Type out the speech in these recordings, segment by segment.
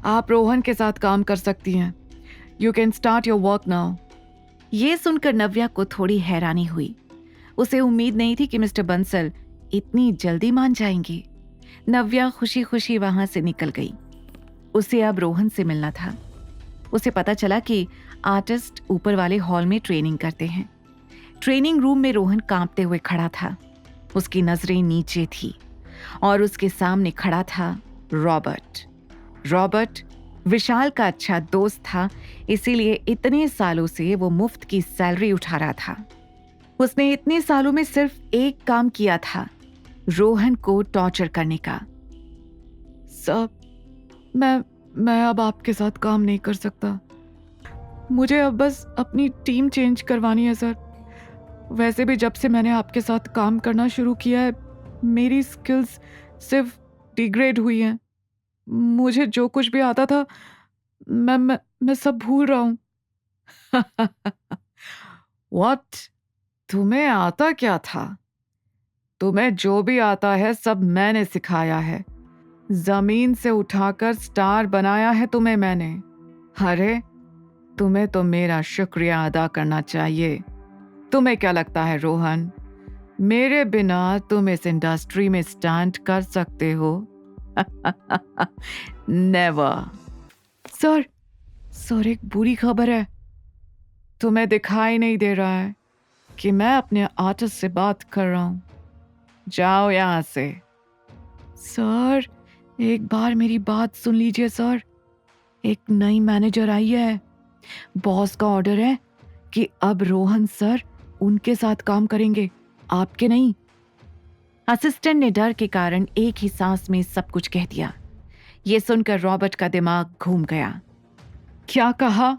आप रोहन के साथ काम कर सकती हैं। You can start your work now. ये सुनकर नव्या को थोड़ी हैरानी हुई। उसे उम्मीद नहीं थी कि मिस्टर बंसल इतनी जल्दी मान जाएंगे। नव्या खुशी खुशी वहां से निकल गई। उसे अब रोहन से मिलना था। उसे पता चला कि आर्टिस्ट ऊपर वाले हॉल में ट्रेनिंग करते हैं। ट्रेनिंग रूम में रोहन कांपते हुए खड़ा था। उसकी नजरें नीचे थी और उसके सामने खड़ा था रॉबर्ट। रॉबर्ट विशाल का अच्छा दोस्त था, इसीलिए इतने सालों से वो मुफ्त की सैलरी उठा रहा था। उसने इतने सालों में सिर्फ एक काम किया था, रोहन को टॉर्चर करने का। सर, मैं अब आपके साथ काम नहीं कर सकता। मुझे अब बस अपनी टीम चेंज करवानी है सर। वैसे भी जब से मैंने आपके साथ काम करना शुरू किया है, मेरी स्किल्स सिर्फ डिग्रेड हुई हैं। मुझे जो कुछ भी आता था मैं सब भूल रहा हूँ। व्हाट? तुम्हें आता क्या था? तुम्हें जो भी आता है सब मैंने सिखाया है। जमीन से उठाकर स्टार बनाया है तुम्हें मैंने। अरे, तुम्हें तो मेरा शुक्रिया अदा करना चाहिए। तुम्हें क्या लगता है रोहन, मेरे बिना तुम इस इंडस्ट्री में स्टैंड कर सकते हो? नेवर। सर, एक बुरी खबर है। तुम्हें दिखाई नहीं दे रहा है कि मैं अपने आर्टिस्ट से बात कर रहा हूं? जाओ यहां से। सर, एक बार मेरी बात सुन लीजिए सर। एक नई मैनेजर आई है। बॉस का ऑर्डर है कि अब रोहन सर उनके साथ काम करेंगे, आपके नहीं। असिस्टेंट ने डर के कारण एक ही सांस में सब कुछ कह दिया। ये सुनकर रॉबर्ट का दिमाग घूम गया। क्या कहा?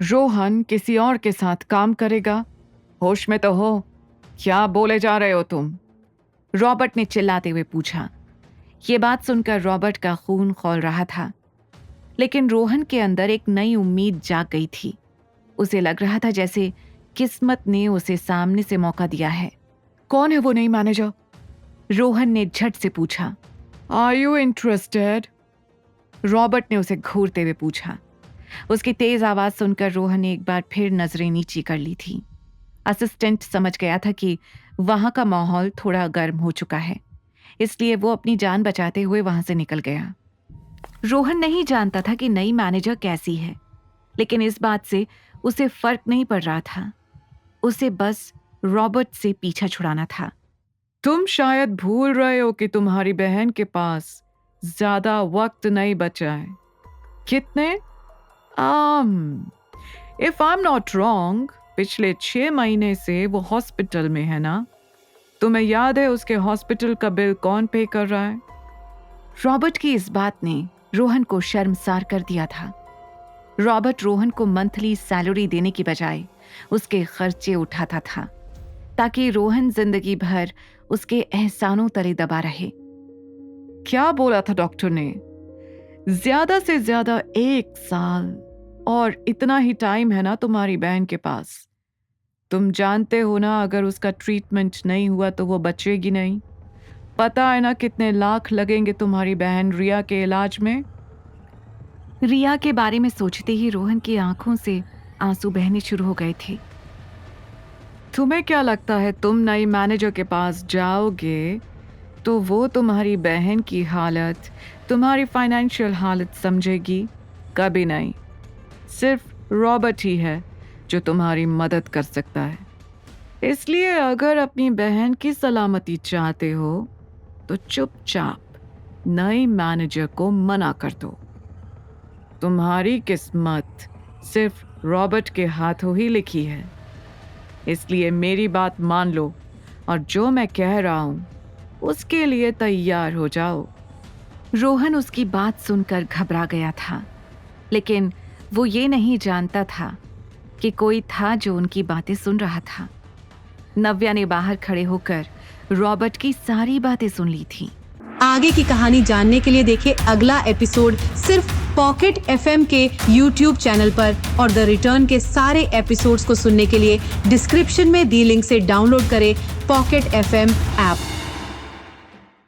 रोहन किसी और के साथ काम करेगा? होश में तो हो? क्या बोले जा रहे हो तुम? रॉबर्ट ने चिल्लाते हुए पूछा। ये बात सुनकर रॉबर्ट का खून खौल रहा था, लेकिन रोहन के अंदर एक नई उम्मीद जाग गई थी। उसे लग रहा था जैसे किस्मत ने उसे सामने से मौका दिया है। कौन है वो नई मैनेजर? रोहन ने झट से पूछा। Are you interested? रॉबर्ट ने उसे घूरते हुए पूछा। उसकी तेज आवाज सुनकर रोहन ने एक बार फिर नजरें नीची कर ली थी। असिस्टेंट समझ गया था कि वहां का माहौल थोड़ा गर्म हो चुका है, इसलिए वो अपनी जान बचाते हुए वहां से निकल गया। रोहन नहीं जानता था कि नई मैनेजर कैसी है, लेकिन इस बात से उसे फर्क नहीं पड़ रहा था। उसे बस रॉबर्ट से पीछा छुड़ाना था। तुम शायद भूल रहे हो कि तुम्हारी बहन के पास ज्यादा वक्त नहीं बचा है। कितने? If I am not wrong, पिछले 6 महीने से वो हॉस्पिटल में है ना? तुम्हें याद है उसके हॉस्पिटल का बिल कौन पे कर रहा है? रॉबर्ट की इस बात ने रोहन को शर्मसार कर दिया था। रॉबर्ट रोहन को मंथली सैलरी देने की बजाय उसके खर्चे उठाता था, ताकि रोहन जिंदगी भर उसके एहसानों तले दबा रहे। क्या बोला था डॉक्टर ने? ज्यादा से ज्यादा 1 साल, और इतना ही टाइम है ना तुम्हारी बहन के पास। तुम जानते हो ना, अगर उसका ट्रीटमेंट नहीं हुआ तो वो बचेगी नहीं। पता है ना कितने लाख लगेंगे तुम्हारी बहन रिया के इलाज में? रिया के बारे में सोचते ही रोहन की आंखों से आंसू बहने शुरू हो गए थे। तुम्हें क्या लगता है तुम नई मैनेजर के पास जाओगे तो वो तुम्हारी बहन की हालत, तुम्हारी फाइनेंशियल हालत समझेगी? कभी नहीं। सिर्फ रॉबर्ट ही है जो तुम्हारी मदद कर सकता है। इसलिए अगर अपनी बहन की सलामती चाहते हो तो चुपचाप नई मैनेजर को मना कर दो। तुम्हारी किस्मत सिर्फ रॉबर्ट के हाथों ही लिखी है। इसलिए मेरी बात मान लो और जो मैं कह रहा हूं उसके लिए तैयार हो जाओ। रोहन उसकी बात सुनकर घबरा गया था, लेकिन वो ये नहीं जानता था कि कोई था जो उनकी बातें सुन रहा था। नव्या ने बाहर खड़े होकर रॉबर्ट की सारी बातें सुन ली थी। आगे की कहानी जानने के लिए देखिए अगला एपिसोड सिर्फ पॉकेट एफएम के यूट्यूब चैनल पर, और द रिटर्न के सारे एपिसोड्स को सुनने के लिए डिस्क्रिप्शन में दी लिंक से डाउनलोड करें पॉकेट एफएम ऐप।